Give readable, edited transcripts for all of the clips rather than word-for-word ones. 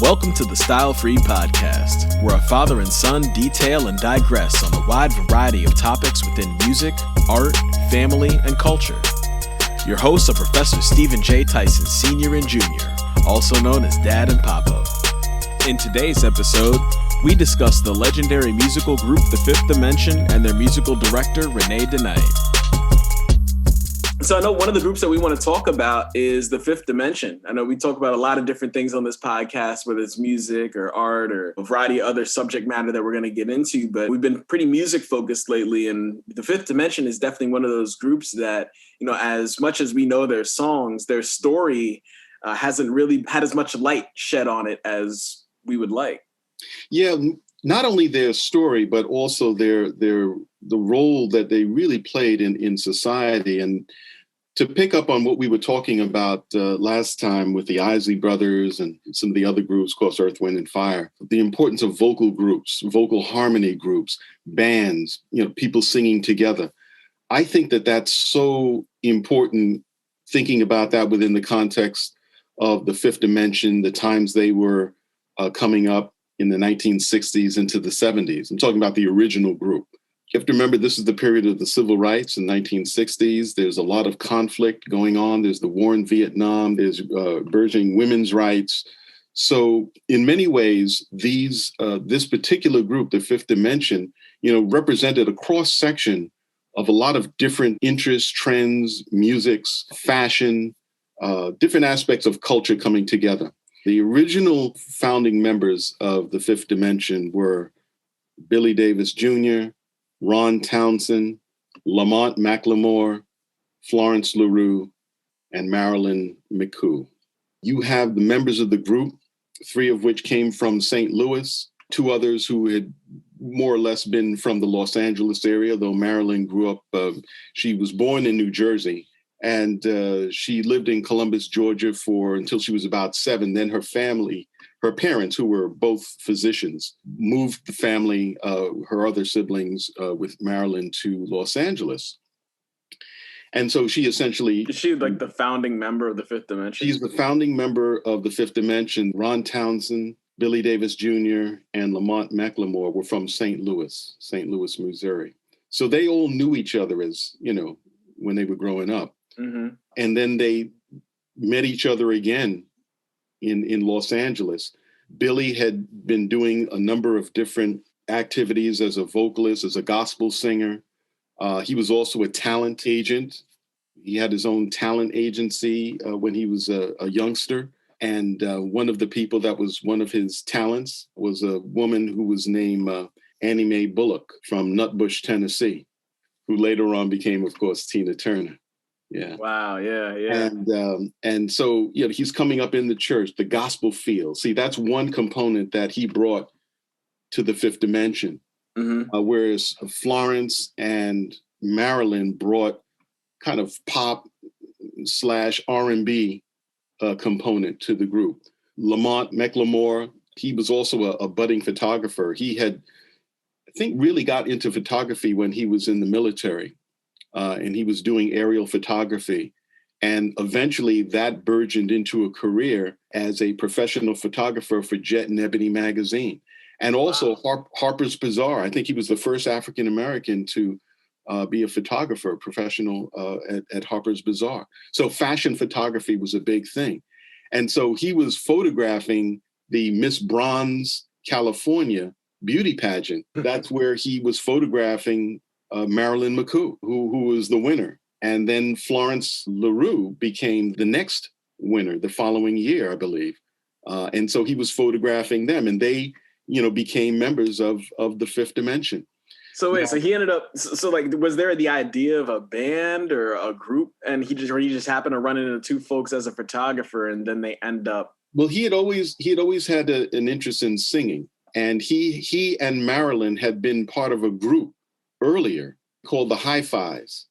Welcome to the Style Free Podcast, where a father and son detail and digress on the wide variety of topics within music, art, family, and culture. Your hosts are Professor Stephen J. Tyson Sr. and Jr., also known as Dad and Papo. In today's episode, we discuss the legendary musical group The Fifth Dimension and their musical director, René DeKnight. So I know one of the groups that we want to talk about is The Fifth Dimension. I know we talk about a lot of different things on this podcast, whether it's music or art or a variety of other subject matter that we're going to get into, but we've been pretty music focused lately. And The Fifth Dimension is definitely one of those groups that, you know, as much as we know their songs, their story hasn't really had as much light shed on it as we would like. Yeah, not only their story, but also the role that they really played in society. And to pick up on what we were talking about last time with the Isley Brothers and some of the other groups, of course, Earth, Wind, and Fire, the importance of vocal groups, vocal harmony groups, bands, you know, people singing together. I think that that's so important, thinking about that within the context of the Fifth Dimension, the times they were coming up in the 1960s into the 70s. I'm talking about the original group. You have to remember, this is the period of the civil rights in the 1960s. There's a lot of conflict going on. There's the war in Vietnam. There's burgeoning women's rights. So in many ways, this particular group, the Fifth Dimension, you know, represented a cross section of a lot of different interests, trends, musics, fashion, different aspects of culture coming together. The original founding members of the Fifth Dimension were Billy Davis Jr., Ron Townsend, Lamont McLemore, Florence LaRue, and Marilyn McCoo. You have the members of the group, three of which came from St. Louis, two others who had more or less been from the Los Angeles area, though Marilyn grew up, she was born in New Jersey, and she lived in Columbus, Georgia until she was about 7. Then her parents, who were both physicians, moved the family, her other siblings, with Marilyn to Los Angeles. And so she essentially... Is she like the founding member of the Fifth Dimension? She's the founding member of the Fifth Dimension. Ron Townsend, Billy Davis Jr., and Lamont McLemore were from St. Louis, Missouri. So they all knew each other as, you know, when they were growing up. Mm-hmm. And then they met each other again in Los Angeles. Billy had been doing a number of different activities as a vocalist, as a gospel singer. He was also a talent agent. He had his own talent agency when he was a youngster. And one of the people that was one of his talents was a woman who was named Annie Mae Bullock from Nutbush, Tennessee, who later on became, of course, Tina Turner. Yeah. Wow. Yeah. And so, you know, he's coming up in the church, the gospel feel. See, that's one component that he brought to the Fifth Dimension. Mm-hmm. Whereas Florence and Marilyn brought kind of pop / R&B component to the group. Lamont McLemore, he was also a budding photographer. He had, I think, really got into photography when he was in the military. And he was doing aerial photography. And eventually that burgeoned into a career as a professional photographer for Jet and Ebony magazine. And also Harper's Bazaar. I think he was the first African-American to be a photographer, professional at Harper's Bazaar. So fashion photography was a big thing. And so he was photographing the Miss Bronze California beauty pageant. That's where he was photographing Marilyn McCoo, who was the winner. And then Florence LaRue became the next winner the following year, I believe. And so he was photographing them, and they, you know, became members of the Fifth Dimension. So wait, so he ended up, so like, was there the idea of a band or a group, and he just happened to run into two folks as a photographer, and then they end up? Well, he had always had an interest in singing, and he and Marilyn had been part of a group earlier called the Hi-Fis.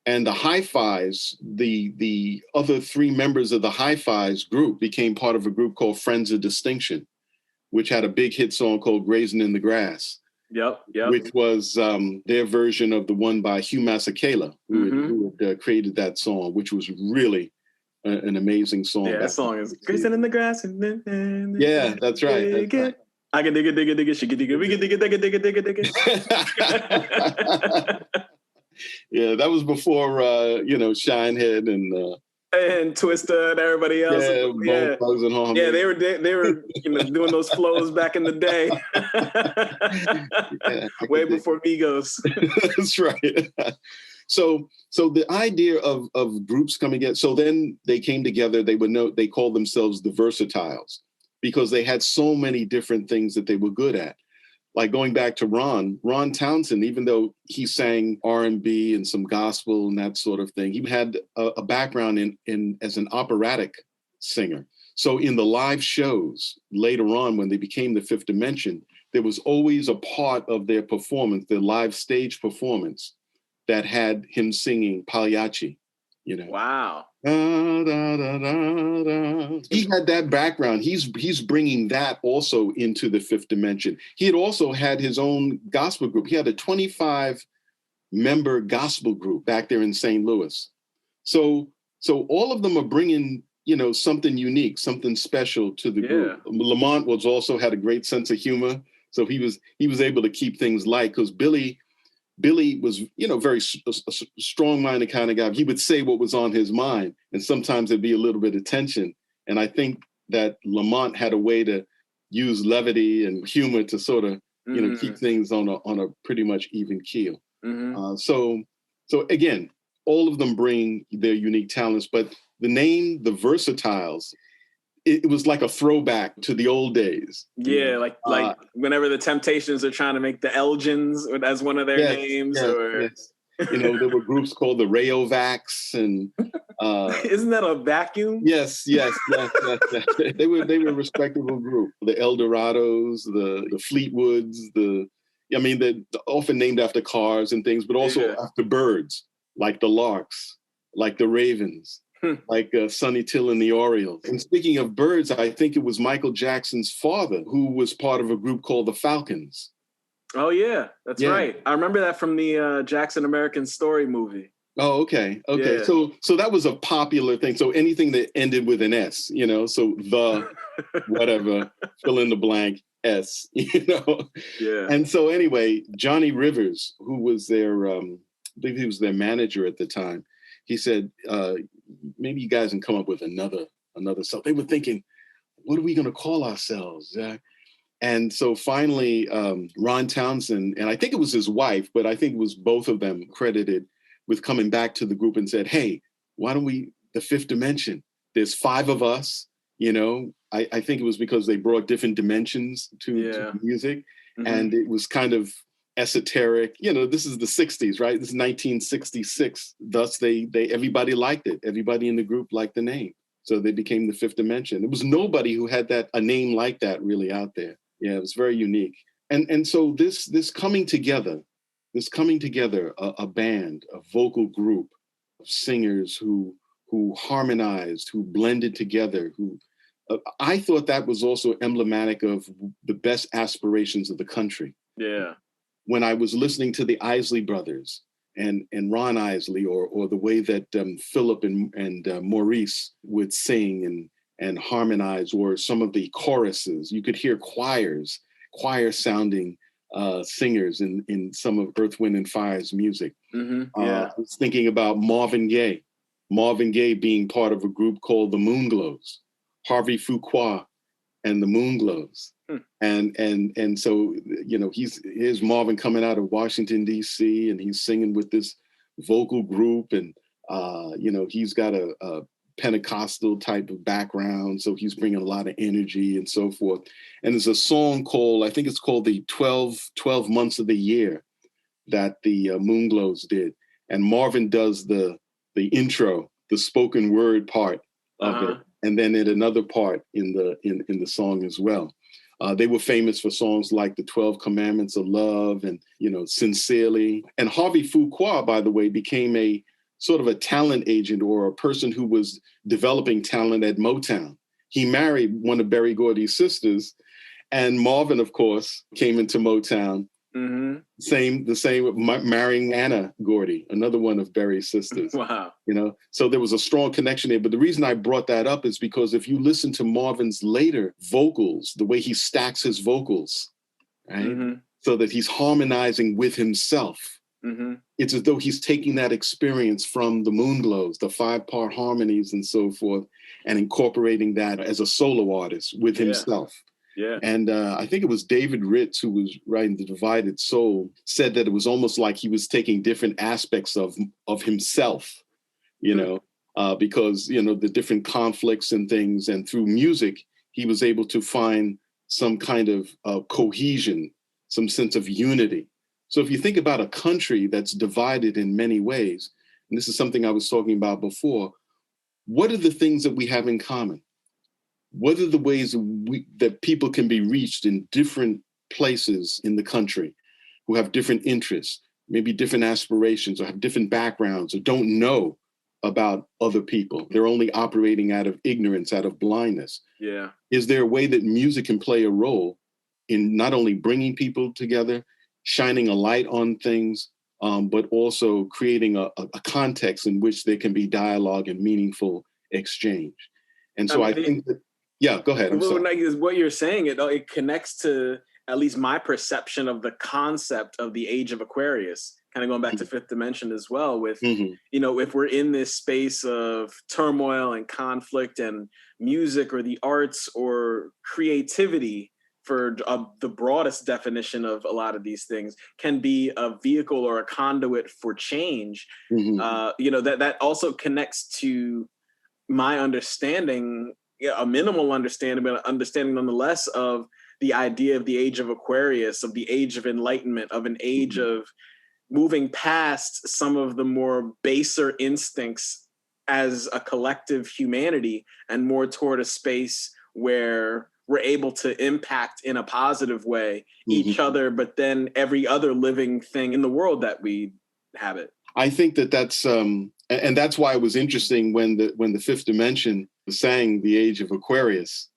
And the Hi-Fis, the other 3 members of the Hi-Fis group became part of a group called Friends of Distinction, which had a big hit song called Grazing in the Grass. Yep. Which was their version of the one by Hugh Masekela, who had created that song, which was really, an amazing song. Yeah, that song is "Grayson in the Grass." Yeah, that's right. That's right. I can dig it, she can dig it, we can dig it. Yeah, that was before Shinehead and Twista and everybody else. Yeah, and Harmony. Yeah, they were doing those flows back in the day, way before Migos. That's right. So the idea of groups coming together. So then they came together. They called themselves the Versatiles because they had so many different things that they were good at. Like going back to Ron Townsend, even though he sang R&B and some gospel and that sort of thing, he had a background in as an operatic singer. So in the live shows later on, when they became the Fifth Dimension, there was always a part of their performance, their live stage performance, that had him singing Pagliacci. Wow. Da, da, da, da, da. He had that background. He's bringing that also into the Fifth Dimension. He had also had his own gospel group. He had a 25-member gospel group back there in St. Louis. So all of them are bringing something unique, something special to the group. Lamont had a great sense of humor, so he was able to keep things light because Billy was, very strong-minded kind of guy. He would say what was on his mind, and sometimes there'd be a little bit of tension. And I think that Lamont had a way to use levity and humor to sort of, keep things on a pretty much even keel. Mm-hmm. So again, all of them bring their unique talents, but the name, the Versatiles, it was like a throwback to the old days. Yeah, like whenever the Temptations are trying to make the Elgins as one of their names. Yes. There were groups called the Rayovacs and isn't that a vacuum? Yes. They were a respectable group. The Eldorados, the Fleetwoods, they're often named after cars and things, but also after birds, like the Larks, like the Ravens. Like Sonny Till and the Orioles. And speaking of birds, I think it was Michael Jackson's father who was part of a group called the Falcons. Oh, yeah, that's right. I remember that from the Jackson American Story movie. Oh, okay. Yeah. So that was a popular thing. So anything that ended with an S, so the whatever, fill in the blank S, Yeah. And so anyway, Johnny Rivers, who was their, I believe he was their manager at the time, he said, maybe you guys can come up with another song. They were thinking, what are we going to call ourselves? And so finally, Ron Townsend, and I think it was his wife, but I think it was both of them credited with coming back to the group and said, hey, why don't we, the Fifth Dimension? There's 5 of us, I think it was because they brought different dimensions to music. Mm-hmm. And it was kind of esoteric. This is the 60s, right? This is 1966. Thus, everybody liked it. Everybody in the group liked the name. So they became the Fifth Dimension. There was nobody who had a name like that really out there. Yeah, it was very unique. And so this coming together, a band, a vocal group of singers who harmonized, who blended together, I thought that was also emblematic of the best aspirations of the country. Yeah. When I was listening to the Isley Brothers and Ron Isley, or the way that Philip and Maurice would sing and harmonize, or some of the choruses, you could hear choir sounding singers in some of Earth, Wind and Fire's music. Mm-hmm. Yeah. I was thinking about Marvin Gaye being part of a group called the Moonglows, Harvey Fuqua and the Moonglows. And so, here's Marvin coming out of Washington, D.C., and he's singing with this vocal group. And, he's got a Pentecostal type of background. So he's bringing a lot of energy and so forth. And there's a song I think it's called the 12 Months of the Year that the Moonglows did. And Marvin does the intro, the spoken word part of it. And then in another part in the song as well. They were famous for songs like the 12 Commandments of Love and, Sincerely. And Harvey Fuqua, by the way, became a sort of a talent agent or a person who was developing talent at Motown. He married one of Berry Gordy's sisters, and Marvin, of course, came into Motown Mm-hmm. The same with marrying Anna Gordy, another one of Berry's sisters. Wow. So there was a strong connection there. But the reason I brought that up is because if you listen to Marvin's later vocals, the way he stacks his vocals, right? Mm-hmm. So that he's harmonizing with himself. Mm-hmm. It's as though he's taking that experience from the Moonglows, the 5-part harmonies and so forth, and incorporating that as a solo artist with himself. Yeah. And I think it was David Ritz, who was writing The Divided Soul, said that it was almost like he was taking different aspects of himself, because, the different conflicts and things. And through music, he was able to find some kind of cohesion, some sense of unity. So if you think about a country that's divided in many ways, and this is something I was talking about before, what are the things that we have in common? What are the ways that people can be reached in different places in the country who have different interests, maybe different aspirations, or have different backgrounds, or don't know about other people? They're only operating out of ignorance, out of blindness. Yeah. Is there a way that music can play a role in not only bringing people together, shining a light on things, but also creating a context in which there can be dialogue and meaningful exchange? And so I think that, yeah, go ahead. I'm sorry. What you're saying, it connects to at least my perception of the concept of the age of Aquarius, kind of going back to Fifth Dimension as well, with, if we're in this space of turmoil and conflict, and music or the arts or creativity, for the broadest definition of a lot of these things, can be a vehicle or a conduit for change. That also connects to my understanding, a minimal understanding, but understanding nonetheless, of the idea of the age of Aquarius, of the age of enlightenment, of an age of moving past some of the more baser instincts as a collective humanity, and more toward a space where we're able to impact in a positive way each other, but then every other living thing in the world that we habit. I think that's and that's why it was interesting when the Fifth Dimension sang The Age of Aquarius.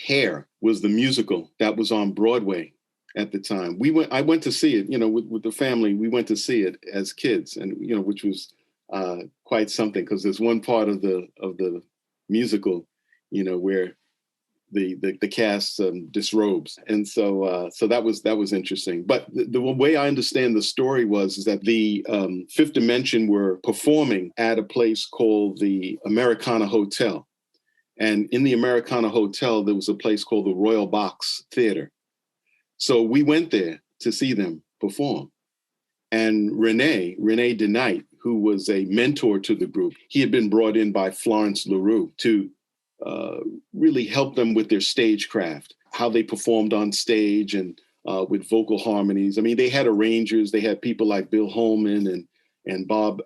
Hair was the musical that was on Broadway at the time. I went to see it, with the family. We went to see it as kids, and which was quite something, because there's one part of the musical, where the cast disrobes, and so that was interesting. But the way I understand the story is that the Fifth Dimension were performing at a place called the Americana Hotel, and in the Americana Hotel there was a place called the Royal Box Theater. So we went there to see them perform, and René DeKnight, who was a mentor to the group, he had been brought in by Florence LaRue to really help them with their stagecraft, how they performed on stage, and with vocal harmonies. I mean, they had arrangers. They had people like Bill Holman and Bob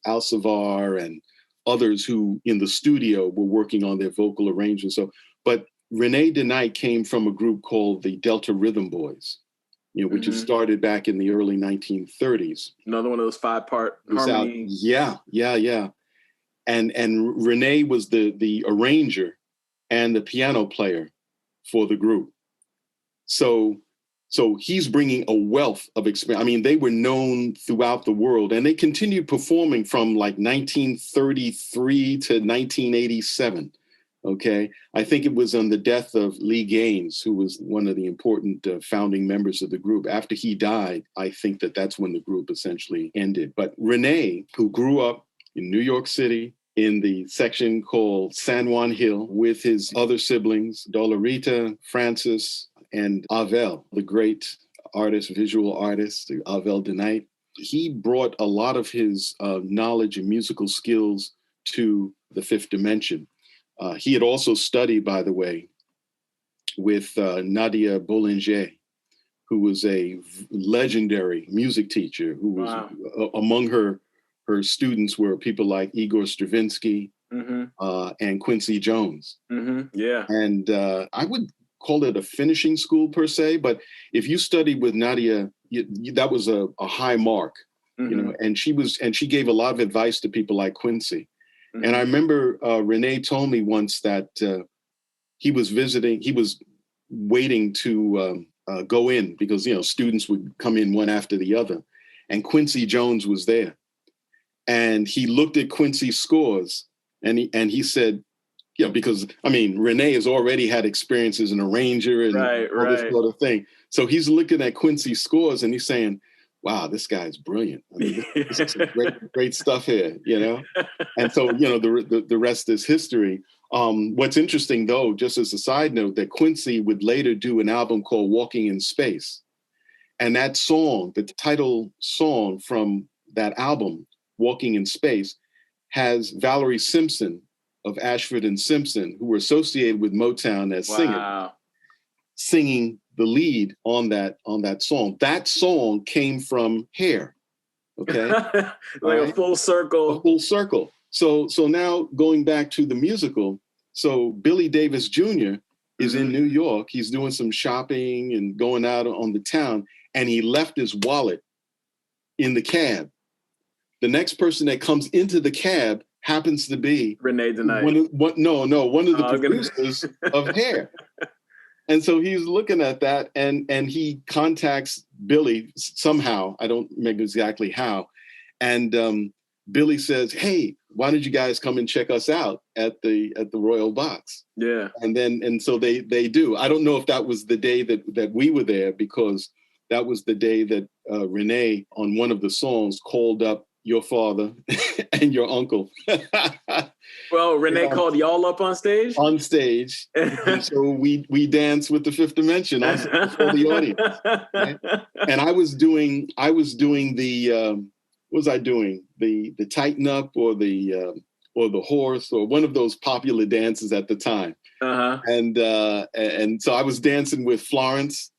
Alcivar and others who in the studio were working on their vocal arrangements. But René DeKnight came from a group called the Delta Rhythm Boys, which was started back in the early 1930s. Another one of those 5-part harmonies. Yeah. And René was the arranger and the piano player for the group. So he's bringing a wealth of experience. I mean, they were known throughout the world, and they continued performing from like 1933 to 1987. Okay. I think it was on the death of Lee Gaines, who was one of the important founding members of the group. After he died, I think that's when the group essentially ended. But René, who grew up in New York City, in the section called San Juan Hill, with his other siblings, Dolorita, Francis, and Avel, the great artist, visual artist, Avel DeKnight. He brought a lot of his knowledge and musical skills to the Fifth Dimension. He had also studied, by the way, with Nadia Boulanger, who was a legendary music teacher, who was among her students were people like Igor Stravinsky and Quincy Jones. Yeah. And I would call it a finishing school per se, but if you studied with Nadia, that was a high mark, and she gave a lot of advice to people like Quincy. And I remember René told me once that he was waiting to go in because, students would come in one after the other. And Quincy Jones was there. And he looked at Quincy's scores and he said, because, René has already had experience as an arranger and all this sort of thing. So he's looking at Quincy's scores and he's saying, wow, this guy's brilliant. This is some great stuff here, And so, the rest is history. What's interesting, though, just as a side note, that Quincy would later do an album called Walking in Space. And that song, the title song from that album, Walking in Space, has Valerie Simpson of Ashford and Simpson, who were associated with Motown as singing the lead on that song. That song came from Hair. Okay. A full circle. A full circle. So now going back to the musical, so Billy Davis Jr. is in New York. He's doing some shopping and going out on the town, and he left his wallet in the cab. The next person that comes into the cab happens to be René DeKnight. One of the producers of Hair. And so he's looking at that and he contacts Billy somehow. I don't remember exactly how. And Billy says, hey, why don't you guys come and check us out at the Royal Box? Yeah. And so they do. I don't know if that was the day that we were there, because that was the day that René on one of the songs called up your father and your uncle. Well, René called y'all up on stage? On stage. And so we danced with the Fifth Dimension for the audience. Right? And I was doing the what was I doing? The Tighten Up or the Horse, or one of those popular dances at the time. Uh-huh. And so I was dancing with Florence.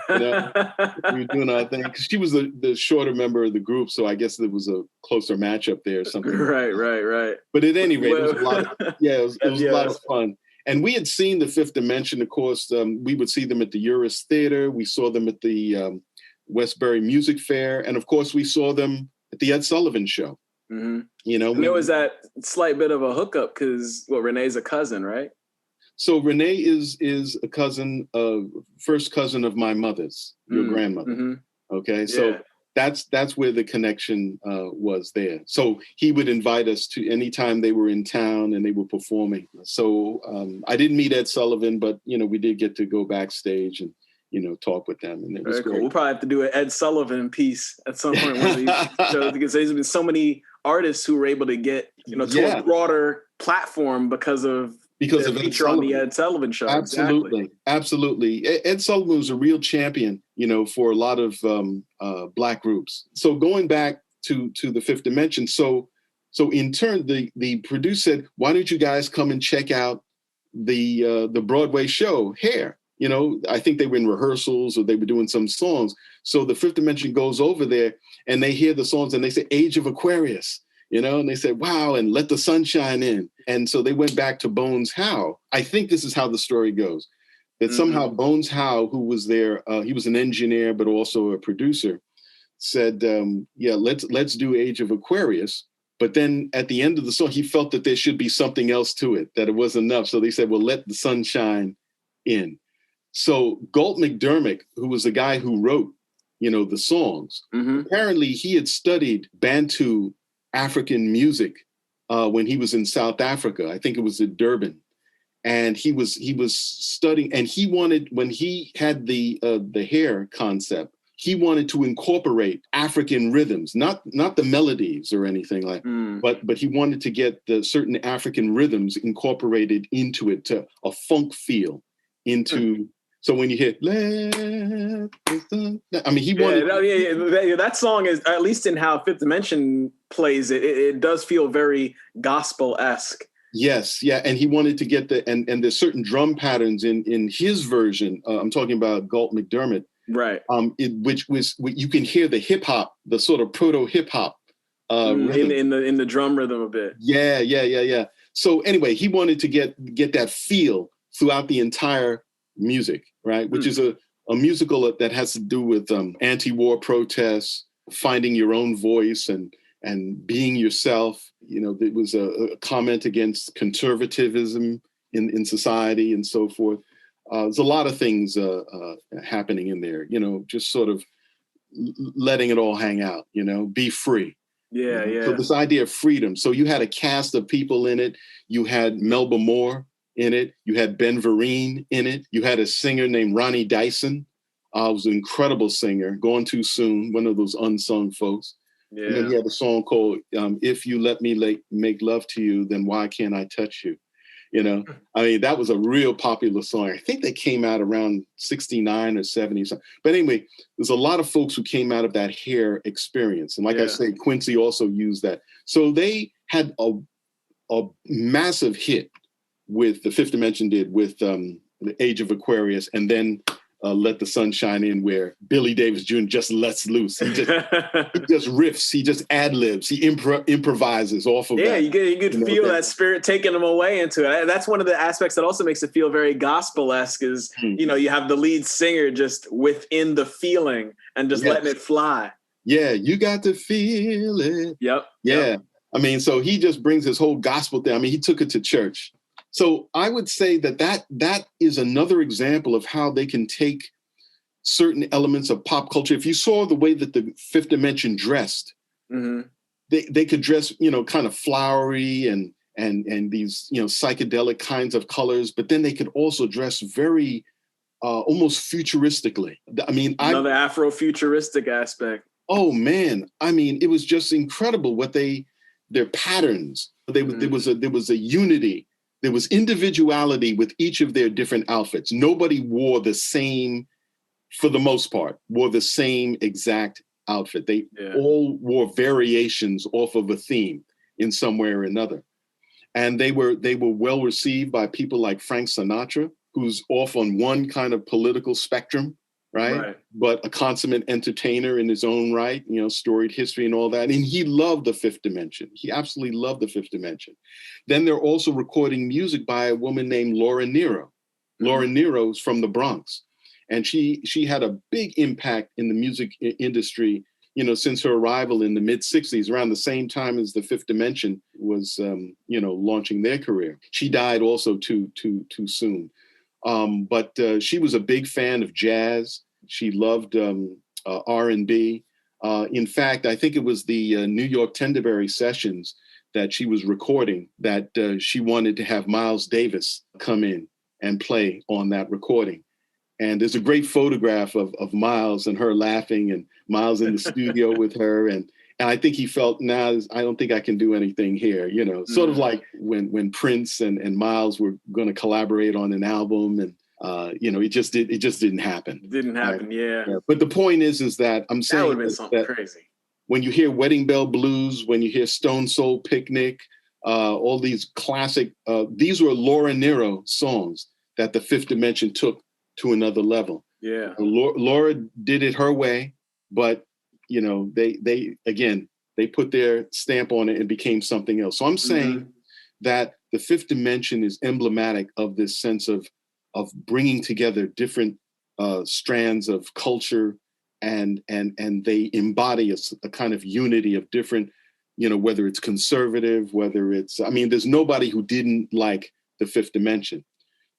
We were doing our thing because she was the shorter member of the group, so I guess there was a closer matchup there or something. Right. But at any rate, it was a lot of, it was a lot of fun. And we had seen the Fifth Dimension, of course. We would see them at the Uris Theater. We saw them at the Westbury Music Fair, and of course, we saw them at the Ed Sullivan Show. Mm-hmm. And there was that slight bit of a hookup because René's a cousin, right? So René is a cousin, first cousin of my mother's, your grandmother. Mm-hmm. Okay, so that's where the connection was there. So he would invite us to anytime they were in town and they were performing. So I didn't meet Ed Sullivan, but we did get to go backstage and talk with them, and it was great. Cool. We'll probably have to do an Ed Sullivan piece at some point one of these shows, because there's been so many artists who were able to get to a broader platform because of feature on the Ed Sullivan Show. Absolutely. Ed Sullivan was a real champion, for a lot of Black groups. So going back to the Fifth Dimension, so in turn, the producer said, "Why don't you guys come and check out the Broadway show Hair?" I think they were in rehearsals or they were doing some songs. So the Fifth Dimension goes over there and they hear the songs and they say, "Age of Aquarius." And they said, "Wow," and "Let the Sunshine In." And so they went back to Bones Howe. I think this is how the story goes, that somehow Bones Howe, who was there, he was an engineer, but also a producer, said, let's do Age of Aquarius. But then at the end of the song, he felt that there should be something else to it, that it wasn't enough. So they said, well, let the sunshine in. So Galt McDermott, who was the guy who wrote, the songs, apparently he had studied Bantu African music when he was in South Africa. I think it was in Durban. And he was studying, and he wanted, when he had the Hair concept, he wanted to incorporate African rhythms, not the melodies or anything like, but he wanted to get the certain African rhythms incorporated into it, to a funk feel into. So when you hear, he wanted. That song is, at least in how Fifth Dimension plays it, it does feel very gospel-esque. Yes, yeah, and he wanted to get and there's certain drum patterns in his version. I'm talking about Galt McDermott, right? Which you can hear the hip hop, the sort of proto hip hop in the drum rhythm a bit. Yeah. So anyway, he wanted to get that feel throughout the entire music, right? Which is a musical that has to do with anti-war protests, finding your own voice and being yourself. There was a comment against conservatism in society and so forth. There's a lot of things happening in there, just sort of letting it all hang out, be free. Yeah, yeah. So this idea of freedom. So you had a cast of people in it. You had Melba Moore in it. You had Ben Vereen in it. You had a singer named Ronnie Dyson. Was an incredible singer, Gone Too Soon, one of those unsung folks. Yeah. And then he had a song called If You Let Me Make Love to You, Then Why Can't I Touch You? I mean, that was a real popular song. I think they came out around 69 or 70. But anyway, there's a lot of folks who came out of that hair experience. And like I say, Quincy also used that. So they had a massive hit with The Fifth Dimension did with The Age of Aquarius, and then Let the Sun Shine In, where Billy Davis Jr. just lets loose. He just riffs. He just ad-libs. He improvises off of that. Yeah, you could feel that spirit taking him away into it. That's one of the aspects that also makes it feel very gospel-esque is, you have the lead singer just within the feeling and just letting it fly. Yeah, you got to feel it. Yep. Yeah. Yep. I mean, so he just brings his whole gospel thing. I mean, he took it to church. So I would say that is another example of how they can take certain elements of pop culture. If you saw the way that the Fifth Dimension dressed, they could dress, kind of flowery and these, psychedelic kinds of colors, but then they could also dress very almost futuristically. I mean, another Afro-futuristic aspect. Oh man, I mean, it was just incredible what their patterns. There was a unity. There was individuality with each of their different outfits. Nobody wore the same, for the most part, wore the same exact outfit. They all wore variations off of a theme in some way or another. And they were well received by people like Frank Sinatra, who's off on one kind of political spectrum, right? But a consummate entertainer in his own right, storied history and all that. And he loved the Fifth Dimension. He absolutely loved the Fifth Dimension. Then they're also recording music by a woman named Laura Nyro. Laura Nyro's from the Bronx. And she had a big impact in the music industry, since her arrival in the mid-'60s, around the same time as the Fifth Dimension was, launching their career. She died also too soon. But she was a big fan of jazz. She loved R&B. In fact, I think it was the New York Tenderberry sessions that she was recording that she wanted to have Miles Davis come in and play on that recording. And there's a great photograph of Miles and her laughing, and Miles in the studio with her. And I think he felt, I don't think I can do anything here, sort of like when Prince and Miles were going to collaborate on an album, and it just didn't happen. Didn't happen, right? Yeah. But the point is that I'm saying that would have been something crazy. When you hear Wedding Bell Blues, when you hear Stone Soul Picnic, all these classic, these were Laura Nyro songs that the Fifth Dimension took to another level. Yeah. Laura did it her way, but they put their stamp on it and became something else. So I'm saying that the Fifth Dimension is emblematic of this sense of bringing together different strands of culture, and they embody a kind of unity of different, whether it's conservative, whether it's, there's nobody who didn't like the Fifth Dimension.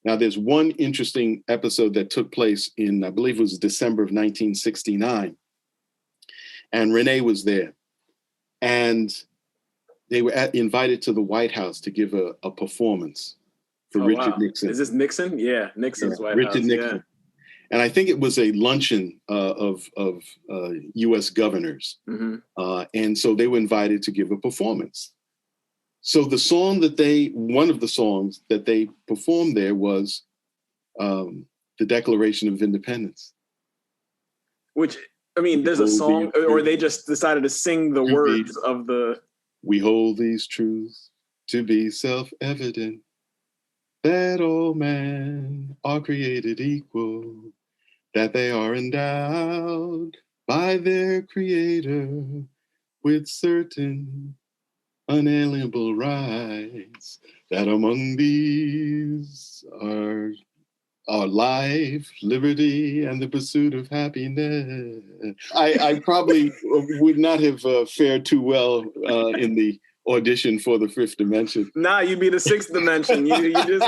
Now, there's one interesting episode that took place in, I believe it was December of 1969. And René was there. And they were invited to the White House to give a performance for Richard Nixon. Is this Nixon? Yeah, Nixon's White Richard House. Nixon. Yeah. And I think it was a luncheon of U.S. governors. And so they were invited to give a performance. So the song one of the songs that they performed there was the Declaration of Independence. Which, there's a song, or they just decided to sing the words of the... We hold these truths to be self-evident, that all men are created equal, that they are endowed by their Creator with certain unalienable rights, that among these are life, liberty, and the pursuit of happiness. I probably would not have fared too well in the audition for the fifth dimension. Nah, you'd be the sixth dimension. You just.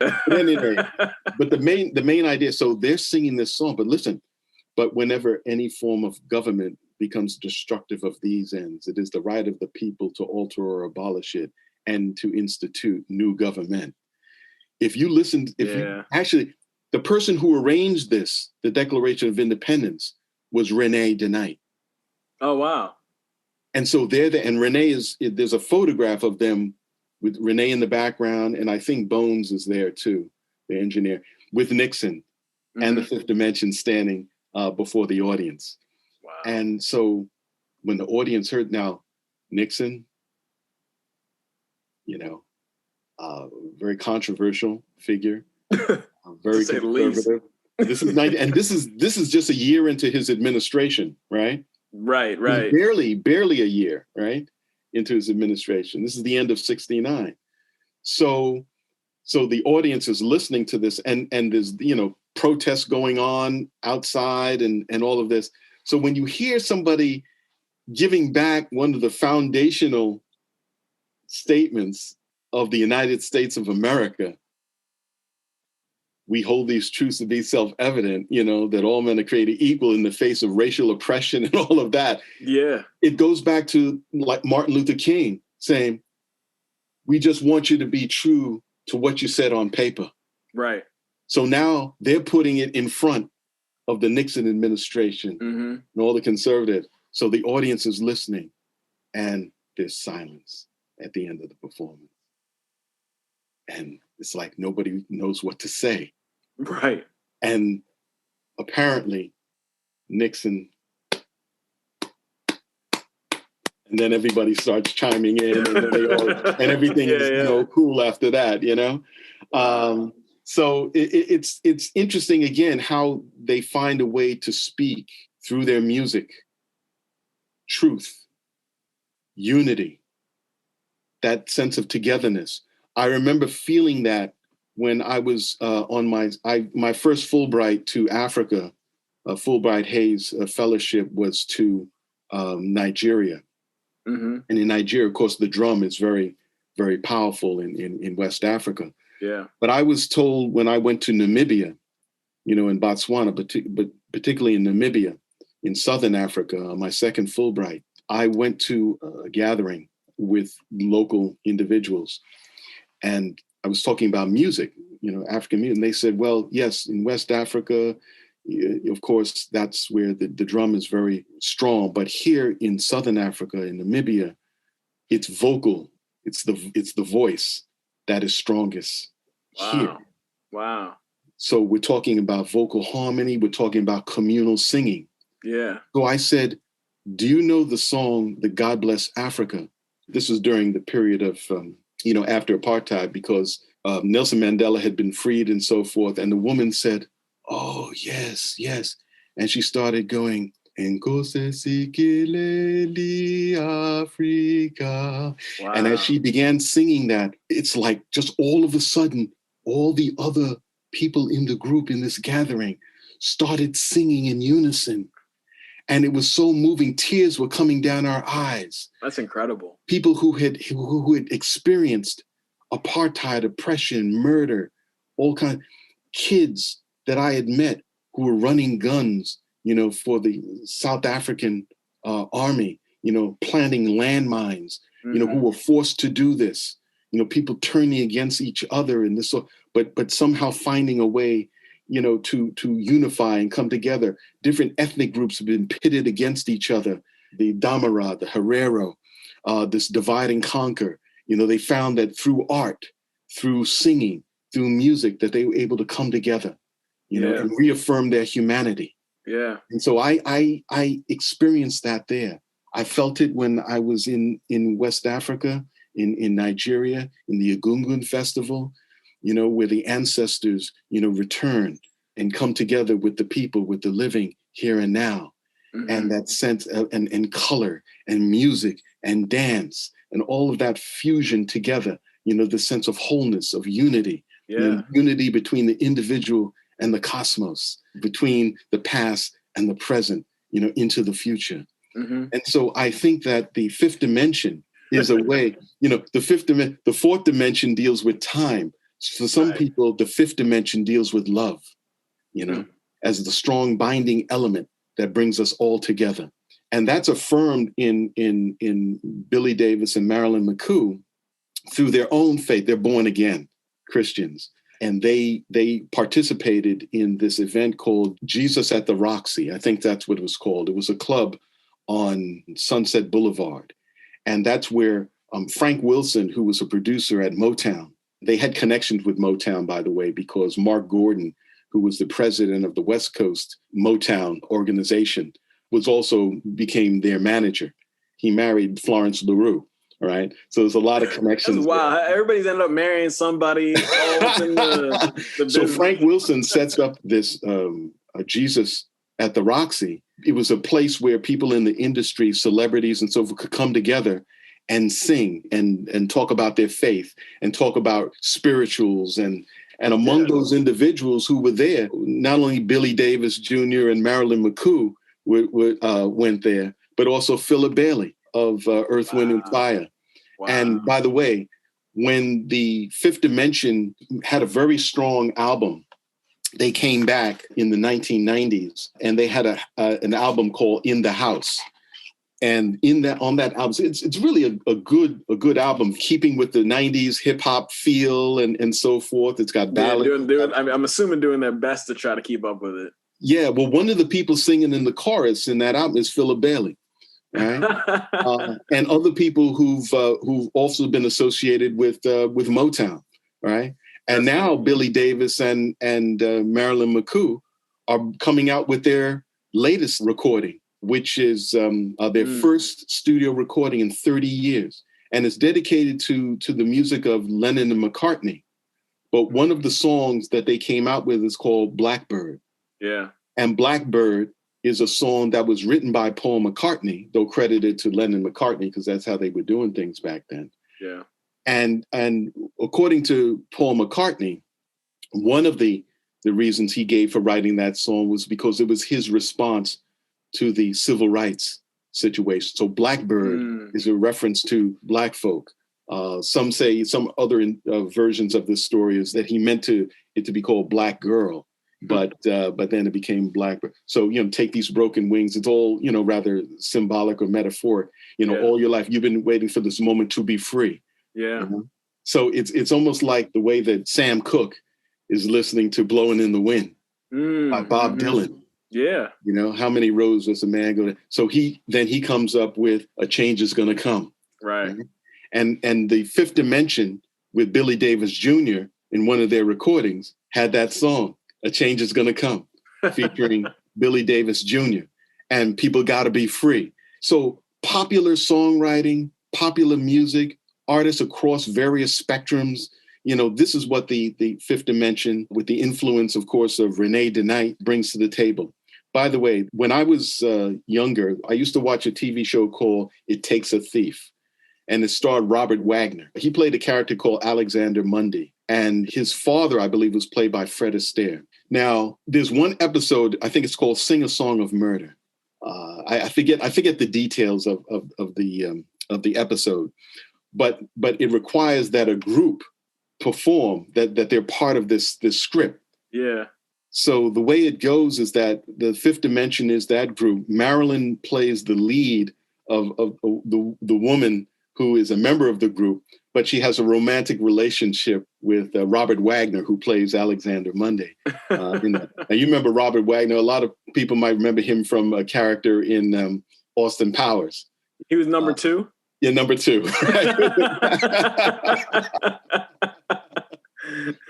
But anyway, but the main idea. So they're singing this song, but listen. But whenever any form of government becomes destructive of these ends, it is the right of the people to alter or abolish it and to institute new government. If you listened, actually, the person who arranged this, the Declaration of Independence, was René DeKnight. Oh, wow. And so and René there's a photograph of them with René in the background, and I think Bones is there too, the engineer, with Nixon and the Fifth Dimension standing before the audience. Wow. And so when the audience heard, now Nixon, very controversial figure, very conservative. This is just a year into his administration, right? Right. Barely a year, right, into his administration. This is the end of '69. So the audience is listening to this, and there's protests going on outside and all of this. So when you hear somebody giving back one of the foundational statements of the United States of America, we hold these truths to be self-evident, that all men are created equal in the face of racial oppression and all of that. Yeah. It goes back to like Martin Luther King saying, we just want you to be true to what you said on paper. Right. So now they're putting it in front of the Nixon administration and all the conservatives. So the audience is listening, and there's silence at the end of the performance. And it's like nobody knows what to say. Right. And apparently Nixon, and then everybody starts chiming in, and then and everything is cool after that, So it's interesting again how they find a way to speak through their music, truth, unity, that sense of togetherness. I remember feeling that when I was on my first Fulbright to Africa, Fulbright Hayes fellowship was to Nigeria. And in Nigeria, of course, the drum is very, very powerful in West Africa. Yeah. But I was told when I went to Namibia, in Botswana, but particularly in Namibia, in Southern Africa, on my second Fulbright, I went to a gathering with local individuals. And I was talking about music, African music. And they said, well, yes, in West Africa, of course, that's where the drum is very strong. But here in Southern Africa, in Namibia, it's vocal. It's the voice that is strongest here. Wow. So we're talking about vocal harmony. We're talking about communal singing. Yeah. So I said, do you know the song, the God Bless Africa? This was during the period of, after apartheid, because Nelson Mandela had been freed and so forth. And the woman said, oh, yes. And she started going, Nkose Sikeleli Africa. Wow. And as she began singing that, it's like just all of a sudden, all the other people in the group in this gathering started singing in unison. And it was so moving. Tears were coming down our eyes. That's incredible. People who had experienced apartheid, oppression, murder, all kinds, kids that I had met who were running guns, for the South African army, planting landmines, who were forced to do this, people turning against each other and this, but somehow finding a way, to unify and come together. Different ethnic groups have been pitted against each other. The Damara, the Herero, this divide and conquer. They found that through art, through singing, through music, that they were able to come together, and reaffirm their humanity. Yeah. And so I experienced that there. I felt it when I was in West Africa, in Nigeria, in the Egungun Festival, where the ancestors, return and come together with the people, with the living here and now. And that sense of, and color and music and dance and all of that fusion together, the sense of wholeness, of unity, unity between the individual and the cosmos, between the past and the present, into the future. Mm-hmm. And so I think that the fifth dimension is a way, the fourth dimension deals with time. For some people, the fifth dimension deals with love, as the strong binding element that brings us all together. And that's affirmed in Billy Davis and Marilyn McCoo through their own faith. They're born again Christians. And they participated in this event called Jesus at the Roxy. I think that's what it was called. It was a club on Sunset Boulevard. And that's where Frank Wilson, who was a producer at Motown, they had connections with Motown, by the way, because Mark Gordon, who was the president of the West Coast Motown organization, became their manager. He married Florence LaRue. All right. So there's a lot of connections. Wow. Everybody's ended up marrying somebody all in the So Frank Wilson sets up this Jesus at the Roxy. It was a place where people in the industry, celebrities and so forth, could come together and sing and talk about their faith and talk about spirituals. And among those individuals who were there, not only Billy Davis Jr. and Marilyn McCoo went there, but also Philip Bailey of Earth, Wind, and Fire. Wow. And by the way, when the Fifth Dimension had a very strong album, they came back in the 1990s and they had an album called In the House. And on that album, it's really a good album, keeping with the 90s hip hop feel and so forth. It's got ballads. I'm assuming doing their best to try to keep up with it. Yeah, well, one of the people singing in the chorus in that album is Philip Bailey. Right? And other people who've also been associated with Motown, right? And now Billy Davis and Marilyn McCoo are coming out with their latest recording, which is their first studio recording in 30 years, and it's dedicated to the music of Lennon and McCartney. But one of the songs that they came out with is called Blackbird. Yeah, and Blackbird is a song that was written by Paul McCartney, though credited to Lennon and McCartney because that's how they were doing things back then. Yeah. And according to Paul McCartney, one of the reasons he gave for writing that song was because it was his response to the civil rights situation. So Blackbird is a reference to Black folk. Some say, some other versions of this story is that he meant it to be called Black Girl. But then it became Blackbird. So, take these broken wings. It's all, rather symbolic or metaphoric. All your life, you've been waiting for this moment to be free. Yeah. So it's almost like the way that Sam Cooke is listening to Blowing in the Wind by Bob Dylan. Yeah. How many roads does a man go to? So he comes up with A Change Is Gonna Come. Right. And the Fifth Dimension with Billy Davis Jr. in one of their recordings had that song, A Change Is Gonna Come, featuring Billy Davis Jr. And People Gotta Be Free. So popular songwriting, popular music, artists across various spectrums. This is what the Fifth Dimension, with the influence, of course, of René DeKnight, brings to the table. By the way, when I was younger, I used to watch a TV show called It Takes a Thief, and it starred Robert Wagner. He played a character called Alexander Mundy, and his father, I believe, was played by Fred Astaire. Now, there's one episode, I think it's called Sing a Song of Murder. I forget the details of the episode, but it requires that a group perform, that they're part of this script. Yeah. So the way it goes is that the Fifth Dimension is that group. Marilyn plays the lead of the woman who is a member of the group, but she has a romantic relationship with Robert Wagner, who plays Alexander Mundy. Now, you remember Robert Wagner. A lot of people might remember him from a character in Austin Powers. He was number two? Yeah, number two.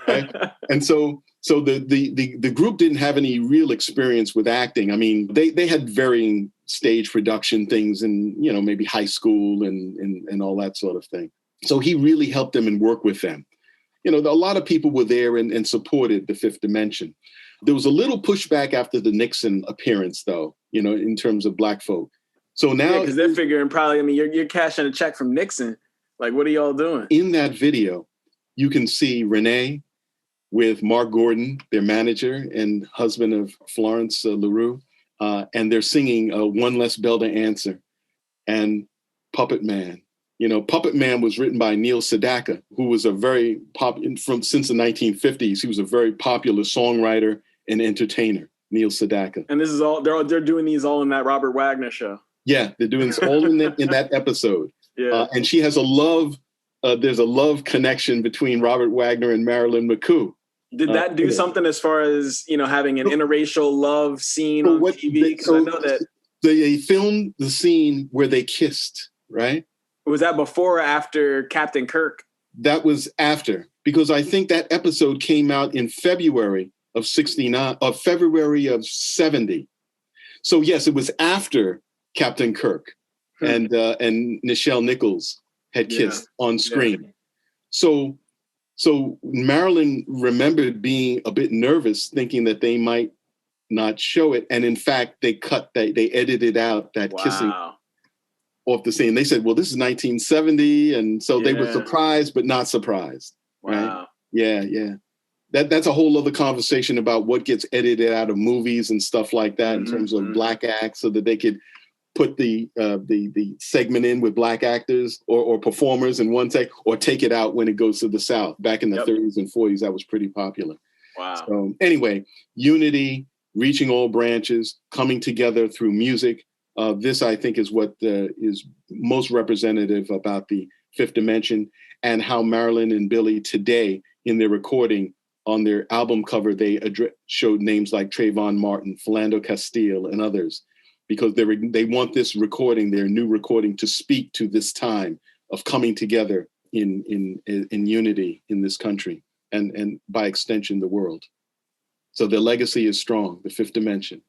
Right? And so the group didn't have any real experience with acting. I mean, they had varying stage production things in, maybe high school and all that sort of thing. So he really helped them and worked with them. A lot of people were there and supported the Fifth Dimension. There was a little pushback after the Nixon appearance, though, in terms of Black folk. So now, because they're figuring probably, you're cashing a check from Nixon. Like, what are y'all doing? In that video, you can see René with Mark Gordon, their manager and husband of Florence LaRue, and they're singing One Less Bell to Answer and Puppet Man. Puppet Man was written by Neil Sedaka, who was a very since the 1950s. He was a very popular songwriter and entertainer, Neil Sedaka. And this is all they're doing these all in that Robert Wagner show. Yeah, they're doing this all in that episode. Yeah, and she has a love. There's a love connection between Robert Wagner and Marilyn McCoo. Did that do something as far as having an interracial love scene on TV? Because I know that they filmed the scene where they kissed. Right? Was that before or after Captain Kirk? That was after, because I think that episode came out in February of '69, or February of '70. So yes, it was after Captain Kirk and Nichelle Nichols had kissed on screen. Yeah. So Marilyn remembered being a bit nervous, thinking that they might not show it, and in fact, they edited out that kissing off the scene. They said, well, this is 1970. And so they were surprised, but not surprised. Wow. Right? Yeah. That's a whole other conversation about what gets edited out of movies and stuff like that in terms of black acts, so that they could put the segment in with black actors or performers in one take, or take it out when it goes to the South. Back in the 30s and 40s, that was pretty popular. Wow. So anyway, unity, reaching all branches, coming together through music. This, I think, is what is most representative about the Fifth Dimension, and how Marilyn and Billy today, in their recording, on their album cover, they showed names like Trayvon Martin, Philando Castile, and others, because they want this recording, their new recording, to speak to this time of coming together in unity in this country, and by extension, the world. So their legacy is strong, the Fifth Dimension.